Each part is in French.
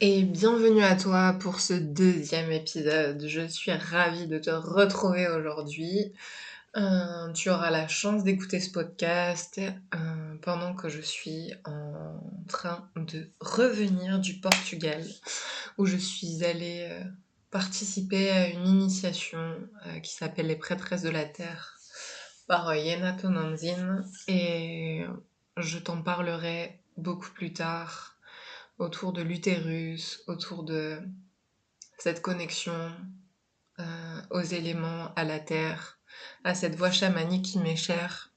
Et bienvenue à toi pour ce deuxième épisode. Je suis ravie de te retrouver aujourd'hui. Tu auras la chance d'écouter ce podcast pendant que je suis en train de revenir du Portugal, où je suis allée participer à une initiation qui s'appelle les prêtresses de la terre par Yena Tonantzin, et je t'en parlerai beaucoup plus tard autour de l'utérus, autour de cette connexion aux éléments, à la terre, à cette voix chamanique qui m'est chère.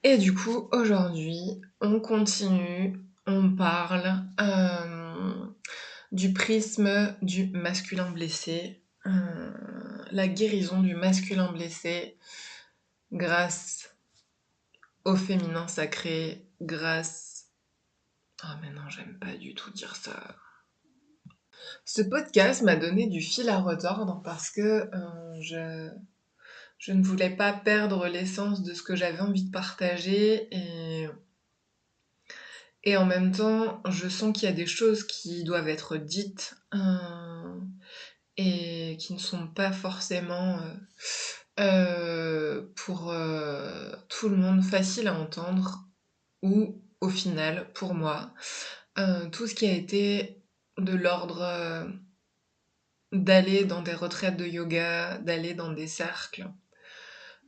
Et du coup, aujourd'hui, on continue, on parle du prisme du masculin blessé, la guérison du masculin blessé grâce au féminin sacré, grâce... Oh mais non, j'aime pas du tout dire ça. Ce podcast m'a donné du fil à retordre parce que je ne voulais pas perdre l'essence de ce que j'avais envie de partager et en même temps, je sens qu'il y a des choses qui doivent être dites et qui ne sont pas forcément pour tout le monde faciles à entendre ou au final, pour moi, tout ce qui a été de l'ordre d'aller dans des retraites de yoga, d'aller dans des cercles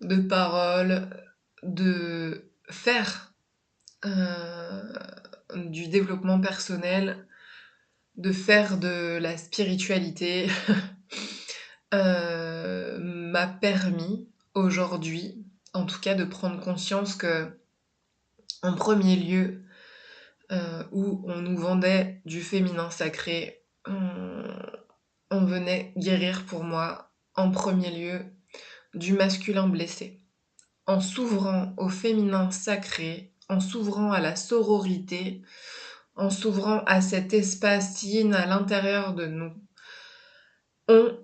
de parole, de faire du développement personnel, de faire de la spiritualité, m'a permis aujourd'hui, en tout cas, de prendre conscience que, en premier lieu, où on nous vendait du féminin sacré, on venait guérir pour moi, en premier lieu, du masculin blessé. En s'ouvrant au féminin sacré, en s'ouvrant à la sororité, en s'ouvrant à cet espace yin à l'intérieur de nous, on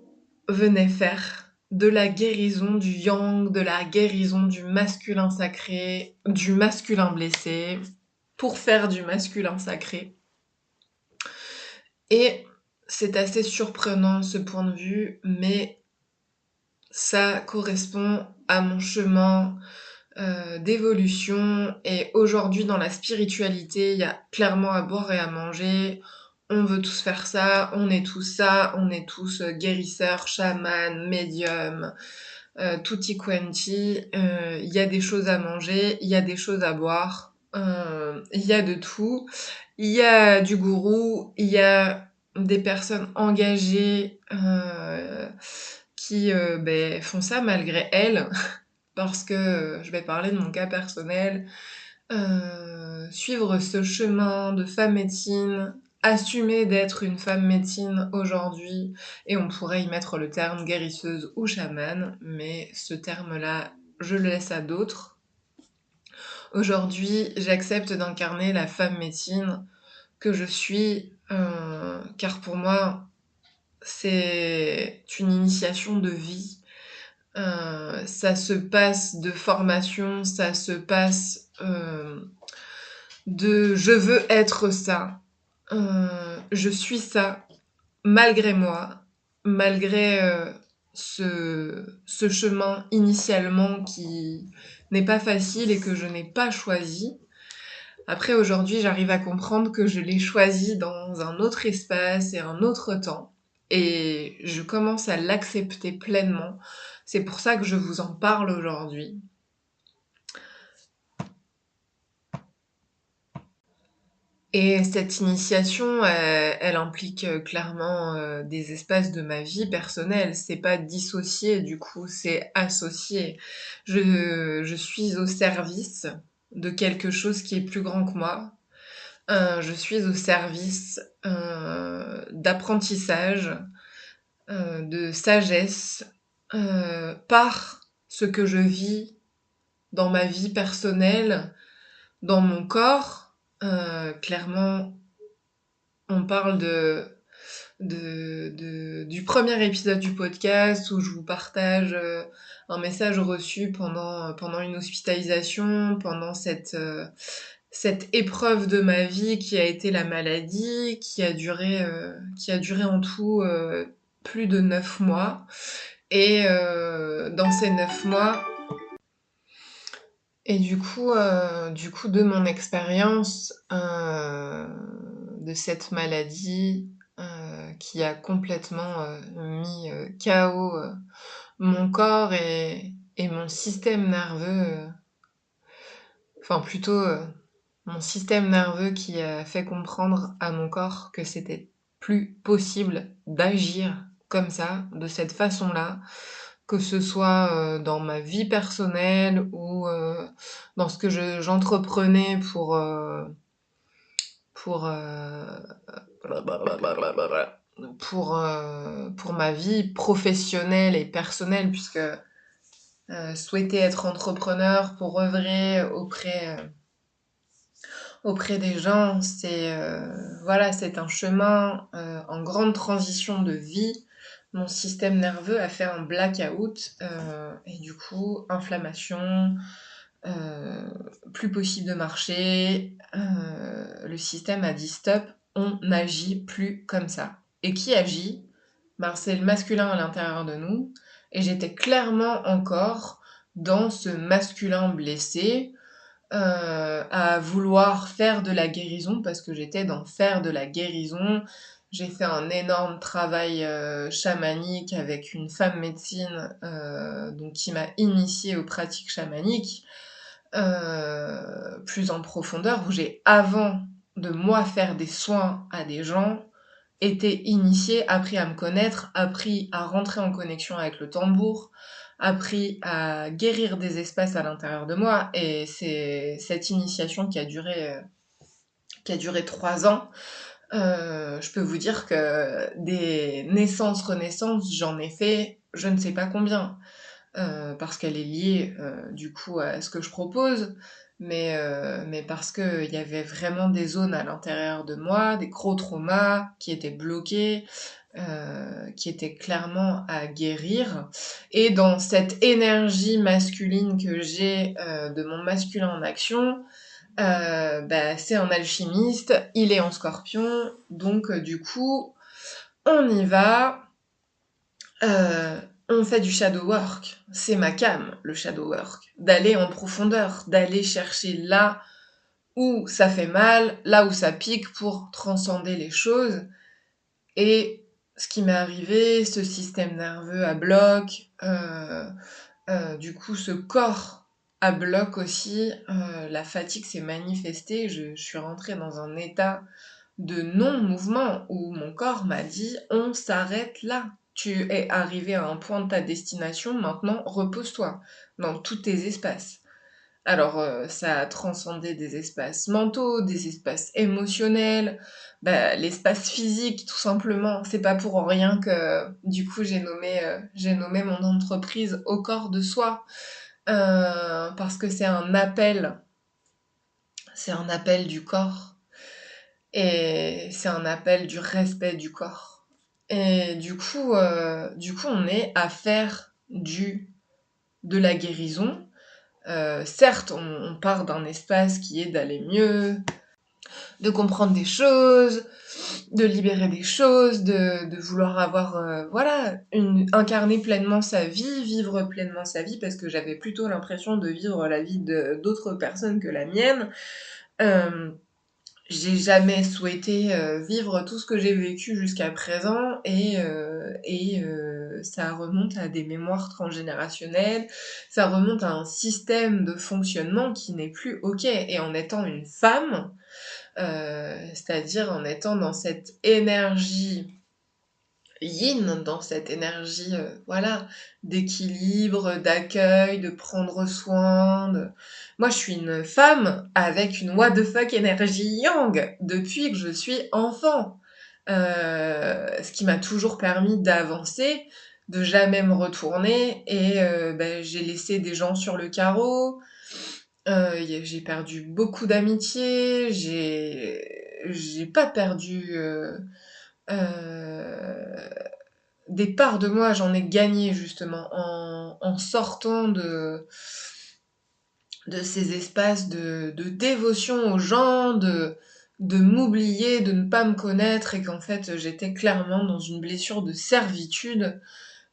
venait faire de la guérison du yang, de la guérison du masculin sacré, du masculin blessé, pour faire du masculin sacré. Et c'est assez surprenant ce point de vue, mais ça correspond à mon chemin d'évolution. Et aujourd'hui, dans la spiritualité, il y a clairement à boire et à manger. On veut tous faire ça, on est tous ça, on est tous guérisseurs, chamans, médiums, tutti quanti. Il y a des choses à manger, il y a des choses à boire, il y a de tout. Il y a du gourou, il y a des personnes engagées qui font ça malgré elles, parce que je vais parler de mon cas personnel. Suivre ce chemin de femme médecine, assumer d'être une femme médecine aujourd'hui, et on pourrait y mettre le terme guérisseuse ou chamane, mais ce terme-là, je le laisse à d'autres. Aujourd'hui, j'accepte d'incarner la femme médecine que je suis, car pour moi, c'est une initiation de vie. Ça se passe de formation, ça se passe de je veux être ça, je suis ça, malgré moi, malgré ce chemin initialement qui n'est pas facile et que je n'ai pas choisi. Après, aujourd'hui, j'arrive à comprendre que je l'ai choisi dans un autre espace et un autre temps. Et je commence à l'accepter pleinement. C'est pour ça que je vous en parle aujourd'hui. Et cette initiation, elle implique clairement des espaces de ma vie personnelle. C'est pas dissocié, du coup, c'est associé. Je suis au service de quelque chose qui est plus grand que moi. Je suis au service d'apprentissage, de sagesse, par ce que je vis dans ma vie personnelle, dans mon corps. Clairement, on parle du premier épisode du podcast où je vous partage un message reçu pendant une hospitalisation, pendant cette épreuve de ma vie qui a été la maladie, qui a duré en tout plus de 9 mois. Et dans ces 9 mois, et du coup de mon expérience de cette maladie qui a complètement mis KO mon corps et mon système nerveux, enfin plutôt mon système nerveux qui a fait comprendre à mon corps que c'était plus possible d'agir comme ça, de cette façon-là, que ce soit dans ma vie personnelle ou dans ce que j'entreprenais pour pour ma vie professionnelle et personnelle, puisque souhaiter être entrepreneur pour œuvrer auprès des gens, c'est voilà, c'est un chemin en grande transition de vie. Mon système nerveux a fait un blackout et du coup, inflammation, plus possible de marcher. Le système a dit stop, on n'agit plus comme ça. Et qui agit? Ben, c'est le masculin à l'intérieur de nous. Et j'étais clairement encore dans ce masculin blessé, à vouloir faire de la guérison, parce que j'étais dans faire de la guérison. J'ai fait un énorme travail chamanique avec une femme médecine donc qui m'a initiée aux pratiques chamaniques plus en profondeur, où j'ai, avant de moi faire des soins à des gens, été initiée, appris à me connaître, appris à rentrer en connexion avec le tambour, appris à guérir des espaces à l'intérieur de moi. Et c'est cette initiation qui a duré 3 ans. Je peux vous dire que des naissances, renaissances, j'en ai fait je ne sais pas combien. Parce qu'elle est liée du coup à ce que je propose, mais parce qu'il y avait vraiment des zones à l'intérieur de moi, des gros traumas qui étaient bloqués, qui étaient clairement à guérir. Et dans cette énergie masculine que j'ai de mon masculin en action, bah, c'est un alchimiste, il est en scorpion, donc du coup, on y va. Euh, on fait du shadow work. C'est ma came, le shadow work. D'aller en profondeur, d'aller chercher là où ça fait mal, là où ça pique pour transcender les choses. Et ce qui m'est arrivé, ce système nerveux à bloc, du coup ce corps à bloc aussi, la fatigue s'est manifestée, je suis rentrée dans un état de non-mouvement où mon corps m'a dit on s'arrête là. Tu es arrivé à un point de ta destination, maintenant repose-toi dans tous tes espaces. Alors ça a transcendé des espaces mentaux, des espaces émotionnels, bah, l'espace physique tout simplement. C'est pas pour rien que du coup j'ai nommé mon entreprise Au corps de soi, parce que c'est un appel du corps. Et c'est un appel du respect du corps. Et du coup, on est à faire de la guérison. Certes, on part d'un espace qui est d'aller mieux, de comprendre des choses, de libérer des choses, de vouloir avoir, voilà, incarner pleinement sa vie, vivre pleinement sa vie, parce que j'avais plutôt l'impression de vivre la vie d'autres personnes que la mienne. Euh, J'ai jamais souhaité vivre tout ce que j'ai vécu jusqu'à présent et ça remonte à des mémoires transgénérationnelles, ça remonte à un système de fonctionnement qui n'est plus ok. Et en étant une femme, c'est-à-dire en étant dans cette énergie yin, dans cette énergie voilà, d'équilibre, d'accueil, de prendre soin. Moi, je suis une femme avec une what the fuck énergie yang depuis que je suis enfant. Ce qui m'a toujours permis d'avancer, de jamais me retourner. Et ben, j'ai laissé des gens sur le carreau. J'ai perdu beaucoup d'amitié. J'ai pas perdu euh, des parts de moi, j'en ai gagné justement en sortant de ces espaces de dévotion aux gens, de m'oublier, de ne pas me connaître et qu'en fait j'étais clairement dans une blessure de servitude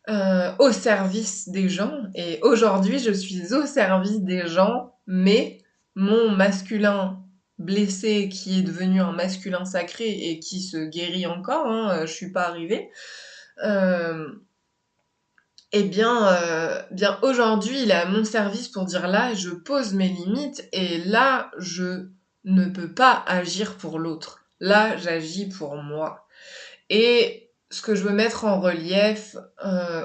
au service des gens. Et aujourd'hui je suis au service des gens, mais mon masculin blessé qui est devenu un masculin sacré et qui se guérit encore, je suis pas arrivée, euh, bien aujourd'hui, il est à mon service pour dire là, je pose mes limites et là, je ne peux pas agir pour l'autre. Là, j'agis pour moi. Et ce que je veux mettre en relief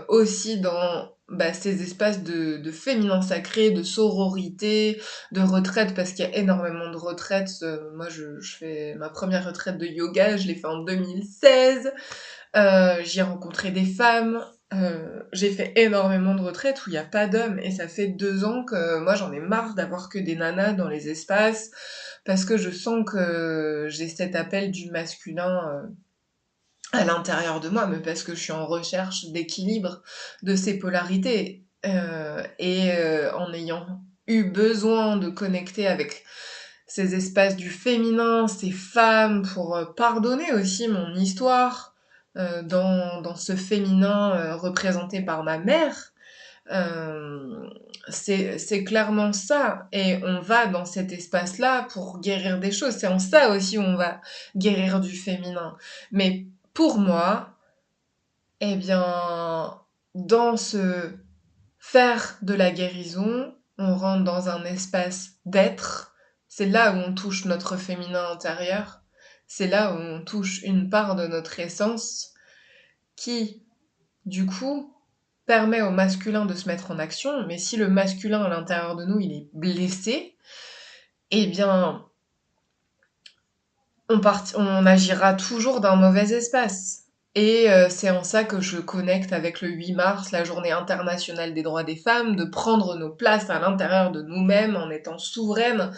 aussi dans ces espaces de féminin sacré, de sororité, de retraite, parce qu'il y a énormément de retraites. Moi, je fais ma première retraite de yoga, je l'ai fait en 2016. J'y ai rencontré des femmes. J'ai fait énormément de retraites où il n'y a pas d'hommes et ça fait 2 ans que moi j'en ai marre d'avoir que des nanas dans les espaces parce que je sens que j'ai cet appel du masculin à l'intérieur de moi, mais parce que je suis en recherche d'équilibre de ces polarités en ayant eu besoin de connecter avec ces espaces du féminin, ces femmes, pour pardonner aussi mon histoire dans ce féminin représenté par ma mère. Euh, c'est clairement ça. Et on va dans cet espace-là pour guérir des choses. C'est en ça aussi où on va guérir du féminin. Mais pour moi, eh bien, dans ce faire de la guérison, on rentre dans un espace d'être. C'est là où on touche notre féminin intérieur. C'est là où on touche une part de notre essence qui, du coup, permet au masculin de se mettre en action. Mais si le masculin à l'intérieur de nous, il est blessé, eh bien, on agira toujours d'un mauvais espace. Et c'est en ça que je connecte avec le 8 mars, la journée internationale des droits des femmes, de prendre nos places à l'intérieur de nous-mêmes en étant souveraines,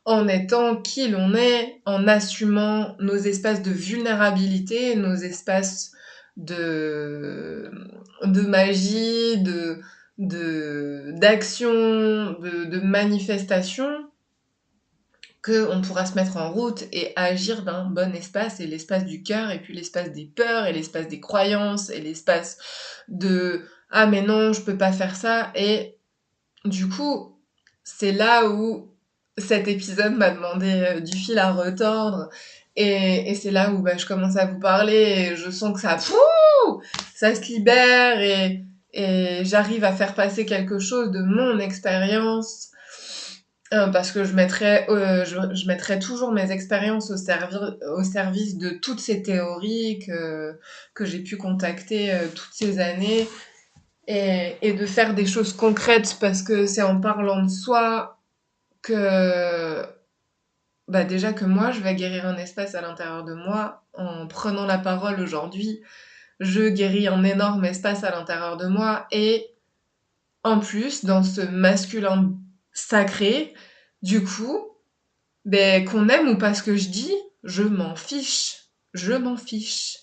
en étant qui l'on est, en assumant nos espaces de vulnérabilité, nos espaces de, de magie, d'action, de manifestation, qu'on pourra se mettre en route et agir d'un bon espace, et l'espace du cœur, et puis l'espace des peurs, et l'espace des croyances, et l'espace de «Ah mais non, je peux pas faire ça», et du coup, c'est là où cet épisode m'a demandé du fil à retordre, et c'est là où je commence à vous parler, et je sens que ça se libère, et j'arrive à faire passer quelque chose de mon expérience, parce que je mettrai toujours mes expériences au service de toutes ces théories que j'ai pu contacter toutes ces années, et de faire des choses concrètes, parce que c'est en parlant de soi que déjà que moi je vais guérir un espace à l'intérieur de moi. En prenant la parole aujourd'hui, je guéris un énorme espace à l'intérieur de moi, et en plus dans ce masculin sacré, du coup, qu'on aime ou pas ce que je dis, je m'en fiche. Je m'en fiche.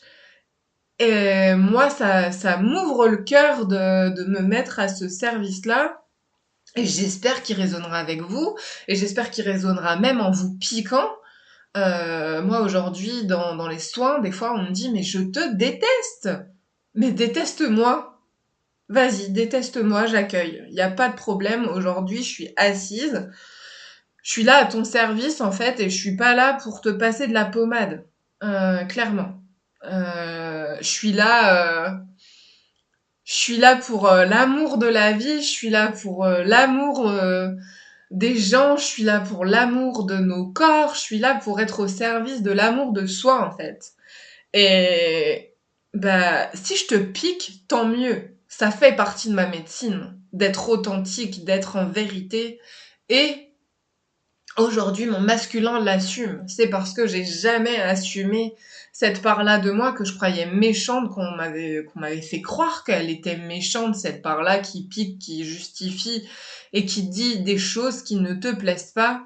Et moi, ça m'ouvre le cœur de me mettre à ce service-là. Et j'espère qu'il résonnera avec vous. Et j'espère qu'il résonnera même en vous piquant. Moi, aujourd'hui, dans les soins, des fois, on me dit, mais je te déteste. Mais déteste-moi. Vas-y, déteste-moi, j'accueille. Il n'y a pas de problème. Aujourd'hui, je suis assise. Je suis là à ton service, en fait, et je suis pas là pour te passer de la pommade. Clairement. Je suis là pour l'amour de la vie, je suis là pour l'amour des gens, je suis là pour l'amour de nos corps, je suis là pour être au service de l'amour de soi, en fait. Et si je te pique, tant mieux. Ça fait partie de ma médecine, d'être authentique, d'être en vérité. Et aujourd'hui, mon masculin l'assume. C'est parce que j'ai jamais assumé cette part-là de moi que je croyais méchante, qu'on m'avait fait croire qu'elle était méchante, cette part-là qui pique, qui justifie et qui dit des choses qui ne te plaisent pas.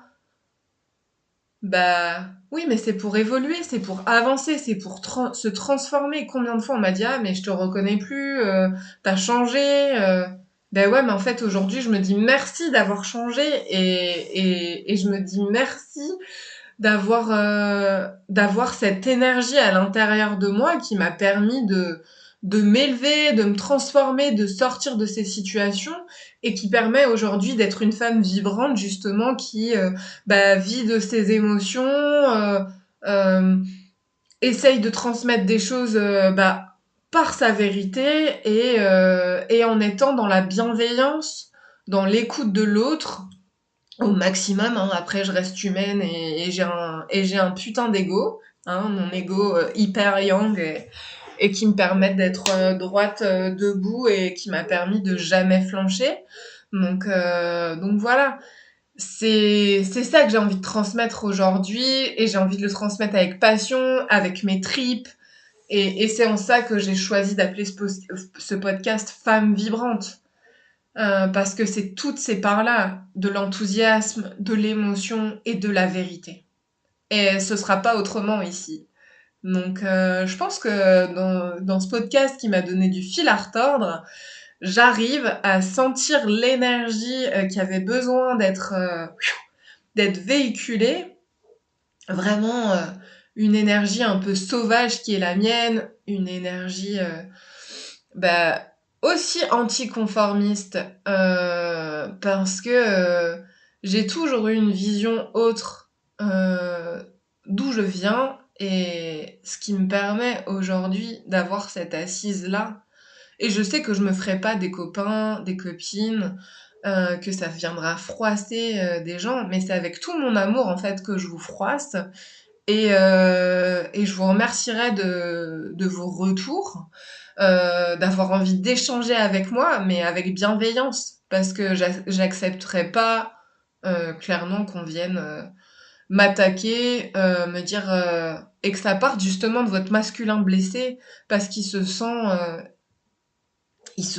Oui, mais c'est pour évoluer, c'est pour avancer, c'est pour se transformer. Combien de fois on m'a dit «Ah, mais je te reconnais plus, t'as changé». Ben ouais, mais en fait, aujourd'hui, je me dis merci d'avoir changé et je me dis merci d'avoir cette énergie à l'intérieur de moi qui m'a permis de m'élever, de me transformer, de sortir de ces situations et qui permet aujourd'hui d'être une femme vibrante justement qui vit de ses émotions, essaye de transmettre des choses par sa vérité et en étant dans la bienveillance, dans l'écoute de l'autre au maximum. Hein. Après, je reste humaine et j'ai un putain d'ego, hein, mon ego hyper yang et qui me permet d'être droite debout et qui m'a permis de jamais flancher. Donc voilà, c'est ça que j'ai envie de transmettre aujourd'hui et j'ai envie de le transmettre avec passion, avec mes tripes. Et c'est en ça que j'ai choisi d'appeler ce podcast Femme vibrante. Parce que c'est toutes ces parts-là, de l'enthousiasme, de l'émotion et de la vérité. Et ce sera pas autrement ici. Donc je pense que dans ce podcast qui m'a donné du fil à retordre, j'arrive à sentir l'énergie qui avait besoin d'être véhiculée. Vraiment une énergie un peu sauvage qui est la mienne, une énergie bah, aussi anticonformiste parce que j'ai toujours eu une vision autre d'où je viens et ce qui me permet aujourd'hui d'avoir cette assise-là. Et je sais que je me ferai pas des copains, des copines, que ça viendra froisser des gens, mais c'est avec tout mon amour en fait que je vous froisse et je vous remercierai de vos retours, d'avoir envie d'échanger avec moi, mais avec bienveillance, parce que j'accepterai pas clairement qu'on vienne m'attaquer, me dire et que ça parte justement de votre masculin blessé parce il se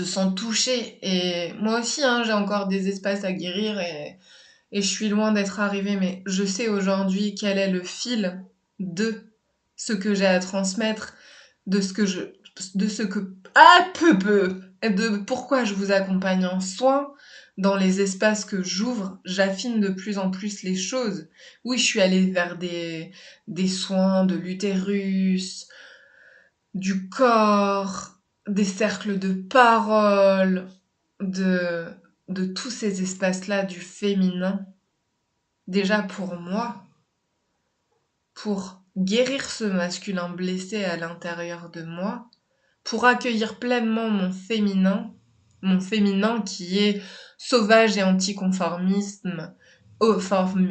sent touché. Et moi aussi, hein, j'ai encore des espaces à guérir et je suis loin d'être arrivée, mais je sais aujourd'hui quel est le fil de ce que j'ai à transmettre, de ce que je, de ce que, de pourquoi je vous accompagne en soins. Dans les espaces que j'ouvre, j'affine de plus en plus les choses. Oui, je suis allée vers des soins de l'utérus, du corps, des cercles de parole, de, de tous ces espaces-là du féminin. Déjà pour moi, pour guérir ce masculin blessé à l'intérieur de moi, pour accueillir pleinement mon féminin qui est sauvage et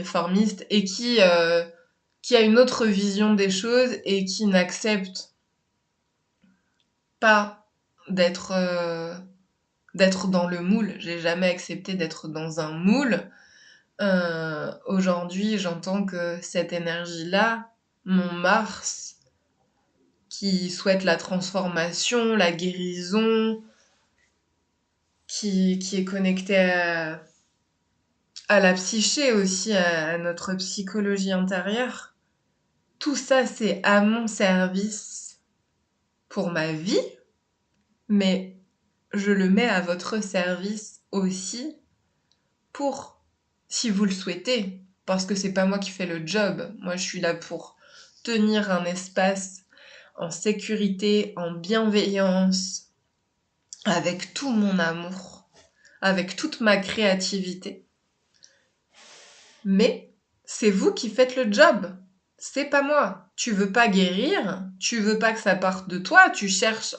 formiste et qui a une autre vision des choses et qui n'accepte pas d'être d'être dans le moule. J'ai jamais accepté d'être dans un moule. Aujourd'hui, j'entends que cette énergie-là, mon Mars, qui souhaite la transformation, la guérison, qui est connecté à la psyché aussi, à notre psychologie intérieure, tout ça, c'est à mon service pour ma vie, mais je le mets à votre service aussi pour, si vous le souhaitez, parce que c'est pas moi qui fais le job. Moi, je suis là pour tenir un espace en sécurité, en bienveillance, avec tout mon amour, avec toute ma créativité. Mais c'est vous qui faites le job. C'est pas moi. Tu veux pas guérir, tu veux pas que ça parte de toi, tu cherches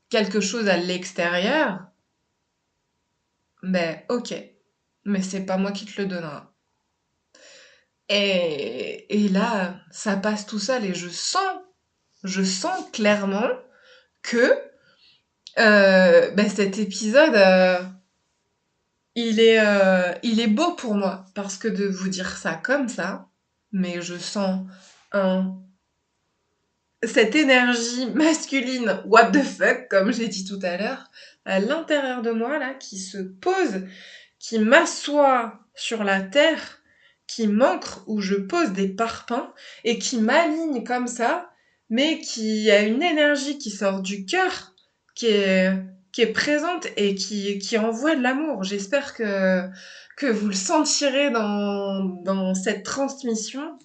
quelque chose à l'extérieur. Ben ok, mais c'est pas moi qui te le donnera. Et là, ça passe tout seul et je sens clairement que cet épisode, il est beau pour moi parce que de vous dire ça comme ça, mais je sens un, cette énergie masculine, what the fuck, comme j'ai dit tout à l'heure, à l'intérieur de moi là, qui se pose, qui m'assoit sur la terre, qui m'ancre où je pose des parpaings et qui m'aligne comme ça, mais qui a une énergie qui sort du cœur, qui est, qui est présente et qui envoie de l'amour. J'espère que vous le sentirez dans cette transmission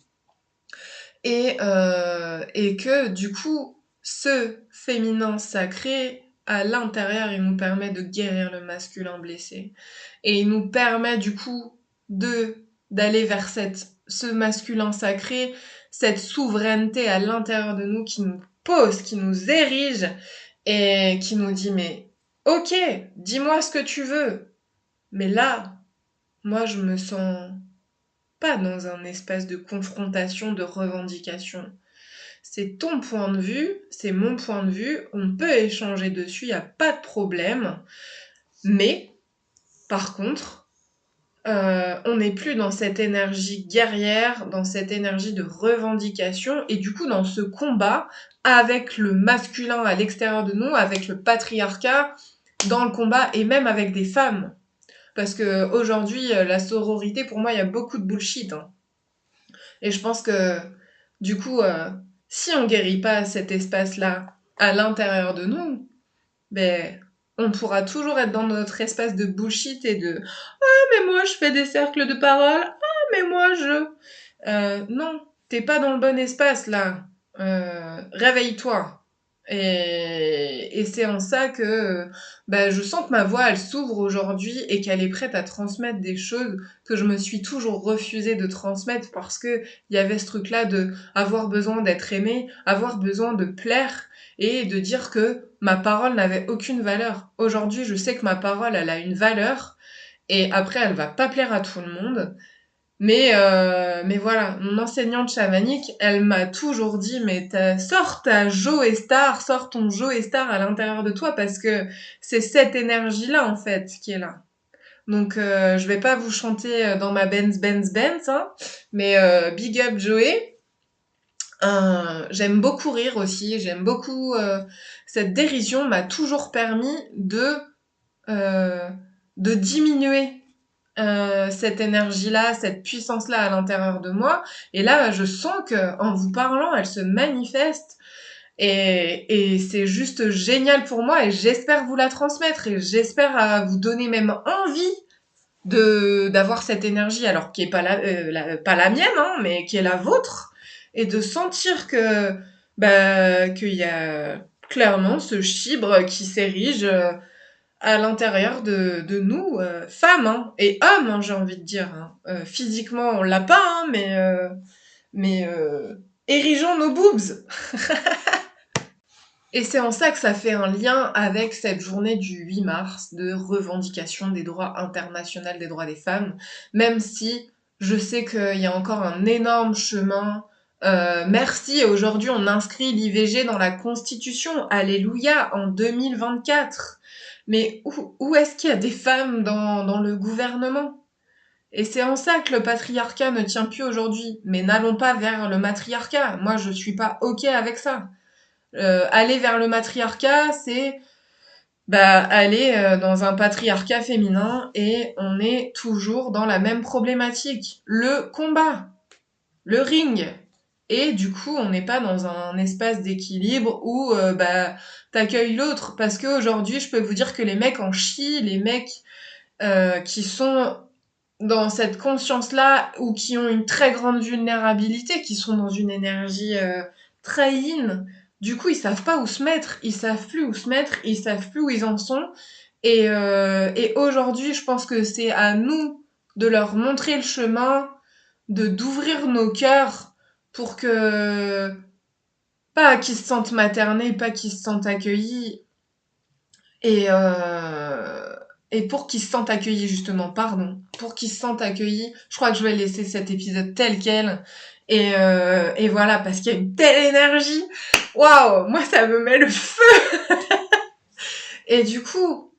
et que du coup, ce féminin sacré, à l'intérieur, il nous permet de guérir le masculin blessé. Et il nous permet du coup d'aller vers ce masculin sacré, cette souveraineté à l'intérieur de nous qui nous pose, qui nous érige et qui nous dit mais ok, dis-moi ce que tu veux. Mais là, moi je me sens pas dans un espace de confrontation, de revendication. C'est ton point de vue, c'est mon point de vue, on peut échanger dessus, il n'y a pas de problème. Mais, par contre, on n'est plus dans cette énergie guerrière, dans cette énergie de revendication, et du coup dans ce combat avec le masculin à l'extérieur de nous, avec le patriarcat dans le combat, et même avec des femmes. Parce que aujourd'hui, la sororité, pour moi, il y a beaucoup de bullshit. Hein. Et je pense que, du coup, si on guérit pas cet espace-là à l'intérieur de nous, ben, on pourra toujours être dans notre espace de bullshit et de «Ah, mais moi, je fais des cercles de parole. Ah, mais moi, je...» non, t'es pas dans le bon espace, là. Réveille-toi. Et c'est en ça que je sens que ma voix, elle s'ouvre aujourd'hui et qu'elle est prête à transmettre des choses que je me suis toujours refusée de transmettre parce que il y avait ce truc-là de avoir besoin d'être aimé, avoir besoin de plaire et de dire que ma parole n'avait aucune valeur. Aujourd'hui, je sais que ma parole, elle a une valeur et après, elle va pas plaire à tout le monde. Mais voilà, mon enseignante chamanique, elle m'a toujours dit, mais sors ta Joe Star, sors ton Joe Star à l'intérieur de toi parce que c'est cette énergie-là, en fait, qui est là. Donc, je vais pas vous chanter dans ma Benz, hein, mais big up Joey. J'aime beaucoup rire aussi, j'aime beaucoup... cette dérision m'a toujours permis euh, de diminuer cette énergie-là, cette puissance-là à l'intérieur de moi. Et là, je sens que en vous parlant, elle se manifeste. Et c'est juste génial pour moi et j'espère vous la transmettre et j'espère vous donner même envie d'avoir cette énergie, alors qui est pas la mienne, hein, mais qui est la vôtre, et de sentir que qu'il y a clairement ce chibre qui s'érige à l'intérieur de nous, femmes hein, et hommes, hein, j'ai envie de dire. Hein. Physiquement, on l'a pas, hein, mais érigeons nos boobs. Et c'est en ça que ça fait un lien avec cette journée du 8 mars de revendication des droits internationaux des droits des femmes, même si je sais qu'il y a encore un énorme chemin. Merci, aujourd'hui on inscrit l'IVG dans la Constitution, alléluia, en 2024. Mais où est-ce qu'il y a des femmes dans le gouvernement? Et c'est en ça que le patriarcat ne tient plus aujourd'hui. Mais n'allons pas vers le matriarcat. Moi, je suis pas OK avec ça. Aller vers le matriarcat, c'est aller dans un patriarcat féminin et on est toujours dans la même problématique. Le combat, le ring. Et du coup, on n'est pas dans un espace d'équilibre où t'accueilles l'autre. Parce qu'aujourd'hui, je peux vous dire que les mecs en chient, les mecs qui sont dans cette conscience-là ou qui ont une très grande vulnérabilité, qui sont dans une énergie très yin. Du coup, ils savent pas où se mettre, ils savent plus où se mettre, ils savent plus où ils en sont. Et aujourd'hui, je pense que c'est à nous de leur montrer le chemin, d'ouvrir nos cœurs pour que pas qu'ils se sentent maternés, pas qu'ils se sentent accueillis et et pour qu'ils se sentent accueillis justement, pardon, pour qu'ils se sentent accueillis, je crois que je vais laisser cet épisode tel quel et voilà parce qu'il y a une telle énergie, waouh, moi ça me met le feu et du coup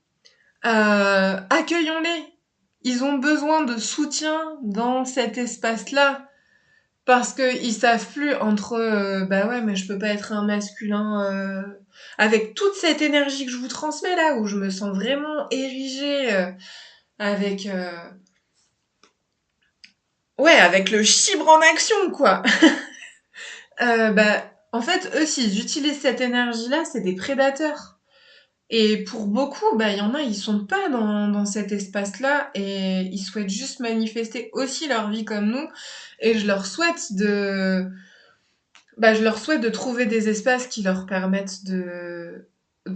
accueillons-les, ils ont besoin de soutien dans cet espace-là. Parce qu'ils savent plus entre bah ouais mais je peux pas être un masculin avec toute cette énergie que je vous transmets là où je me sens vraiment érigée avec ouais avec le chibre en action quoi. En fait eux s'ils utilisent cette énergie là c'est des prédateurs. Et pour beaucoup, il y en a, ils sont pas dans cet espace-là et ils souhaitent juste manifester aussi leur vie comme nous. Et je leur souhaite de trouver des espaces qui leur permettent de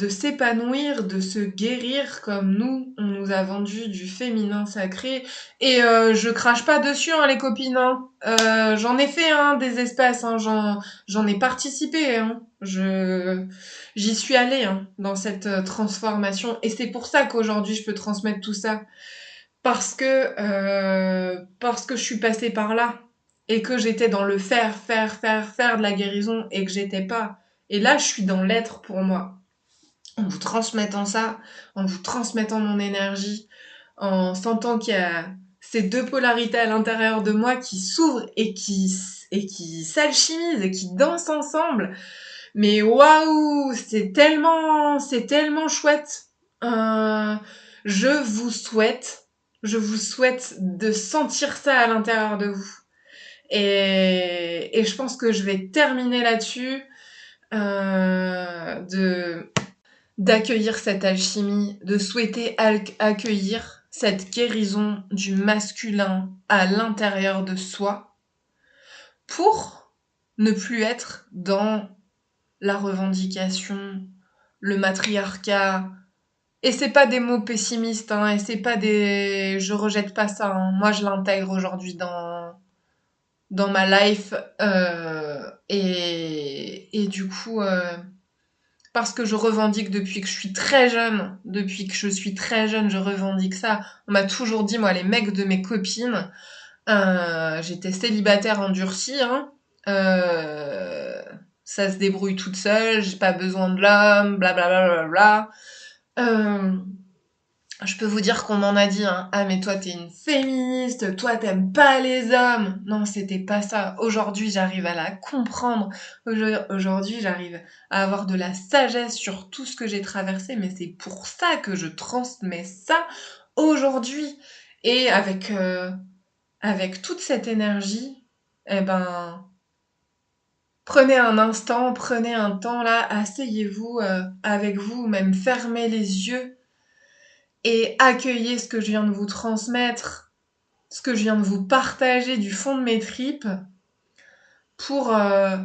s'épanouir, de se guérir comme nous, on nous a vendu du féminin sacré. Et je crache pas dessus, hein, les copines. Hein. J'en ai fait des espaces, hein, j'en ai participé. Hein. J'y suis allée dans cette transformation. Et c'est pour ça qu'aujourd'hui, je peux transmettre tout ça parce que je suis passée par là et que j'étais dans le faire de la guérison et que j'étais pas. Et là, je suis dans l'être pour moi. En vous transmettant ça, en vous transmettant mon énergie, en sentant qu'il y a ces deux polarités à l'intérieur de moi qui s'ouvrent et qui s'alchimisent et qui dansent ensemble. Mais waouh, c'est tellement chouette. Euh, je vous souhaite, je vous souhaite de sentir ça à l'intérieur de vous. Et je pense que je vais terminer là-dessus, de d'accueillir cette alchimie, de souhaiter accueillir cette guérison du masculin à l'intérieur de soi pour ne plus être dans la revendication, le matriarcat. Et c'est pas des mots pessimistes, hein, et c'est pas des... Je rejette pas ça, hein. Moi, je l'intègre aujourd'hui dans ma life. Et du coup, parce que je revendique depuis que je suis très jeune, je revendique ça. On m'a toujours dit, moi, les mecs de mes copines, j'étais célibataire endurcie, hein. Euh, Ça se débrouille toute seule, j'ai pas besoin de l'homme, blablabla. Bla, bla, bla. Je peux vous dire qu'on m'en a dit, hein. Ah, mais toi, t'es une féministe, toi, t'aimes pas les hommes. Non, c'était pas ça. Aujourd'hui, j'arrive à la comprendre. Aujourd'hui, j'arrive à avoir de la sagesse sur tout ce que j'ai traversé, mais c'est pour ça que je transmets ça aujourd'hui. Et avec toute cette énergie, eh ben, prenez un instant, prenez un temps là, asseyez-vous avec vous, même fermez les yeux et accueillez ce que je viens de vous transmettre, ce que je viens de vous partager du fond de mes tripes pour, euh,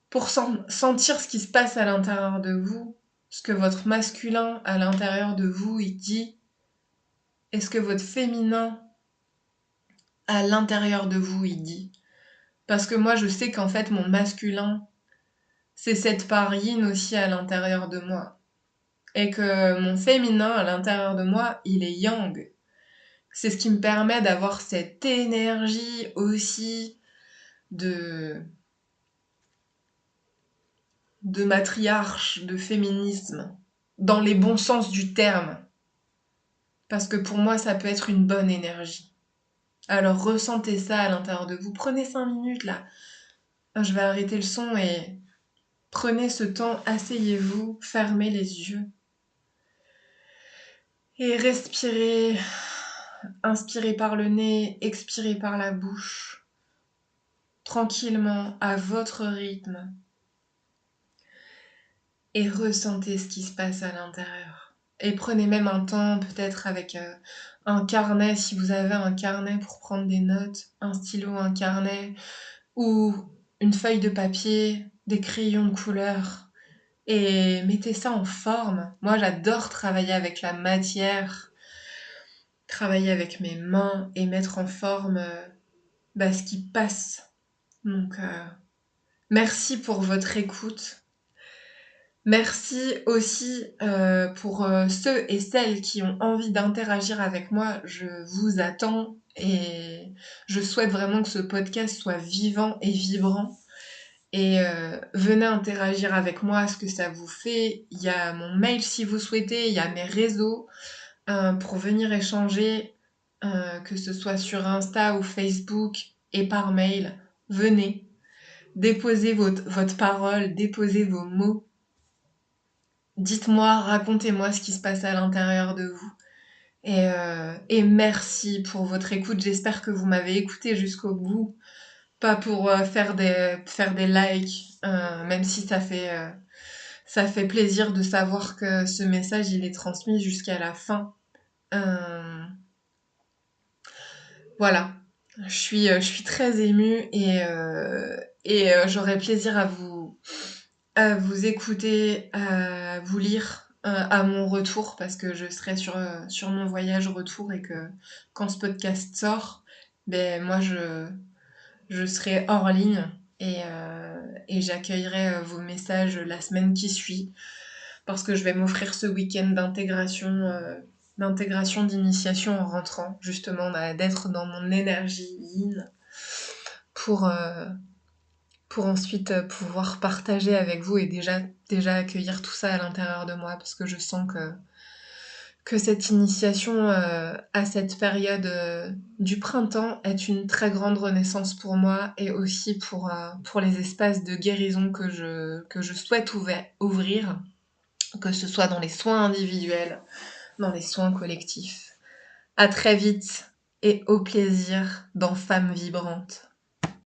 pour sentir ce qui se passe à l'intérieur de vous, ce que votre masculin à l'intérieur de vous il dit, et ce que votre féminin à l'intérieur de vous il dit. Parce que moi je sais qu'en fait mon masculin, c'est cette part yin aussi à l'intérieur de moi. Et que mon féminin à l'intérieur de moi, il est yang. C'est ce qui me permet d'avoir cette énergie aussi de, de matriarche, de féminisme, dans les bons sens du terme. Parce que pour moi, ça peut être une bonne énergie. Alors ressentez ça à l'intérieur de vous. Prenez 5 minutes là. Je vais arrêter le son et prenez ce temps, asseyez-vous, fermez les yeux. Et respirez, inspirez par le nez, expirez par la bouche, tranquillement, à votre rythme. Et ressentez ce qui se passe à l'intérieur. Et prenez même un temps, peut-être avec un carnet, si vous avez un carnet pour prendre des notes, un stylo, un carnet, ou une feuille de papier, des crayons de couleur, et mettez ça en forme. Moi, j'adore travailler avec la matière, travailler avec mes mains et mettre en forme ce qui passe. Donc, merci pour votre écoute. Merci aussi pour ceux et celles qui ont envie d'interagir avec moi. Je vous attends et je souhaite vraiment que ce podcast soit vivant et vibrant. Et venez interagir avec moi, ce que ça vous fait. Il y a mon mail si vous souhaitez, il y a mes réseaux pour venir échanger, que ce soit sur Insta ou Facebook et par mail. Venez, déposez votre parole, déposez vos mots. Dites-moi, racontez-moi ce qui se passe à l'intérieur de vous. Et merci pour votre écoute. J'espère que vous m'avez écouté jusqu'au bout. Pas pour faire des likes, même si Ça fait plaisir de savoir que ce message, il est transmis jusqu'à la fin. Euh, voilà. Je suis très émue et j'aurai plaisir à vous écouter, à vous lire à mon retour parce que je serai sur mon voyage retour et que quand ce podcast sort, ben moi je serai hors ligne et j'accueillerai vos messages la semaine qui suit parce que je vais m'offrir ce week-end d'intégration d'initiation en rentrant, justement d'être dans mon énergie yin pour, euh, pour ensuite pouvoir partager avec vous et déjà accueillir tout ça à l'intérieur de moi parce que je sens que cette initiation à cette période du printemps est une très grande renaissance pour moi et aussi pour les espaces de guérison que je souhaite ouvrir, que ce soit dans les soins individuels, dans les soins collectifs. À très vite et au plaisir dans Femmes Vibrantes.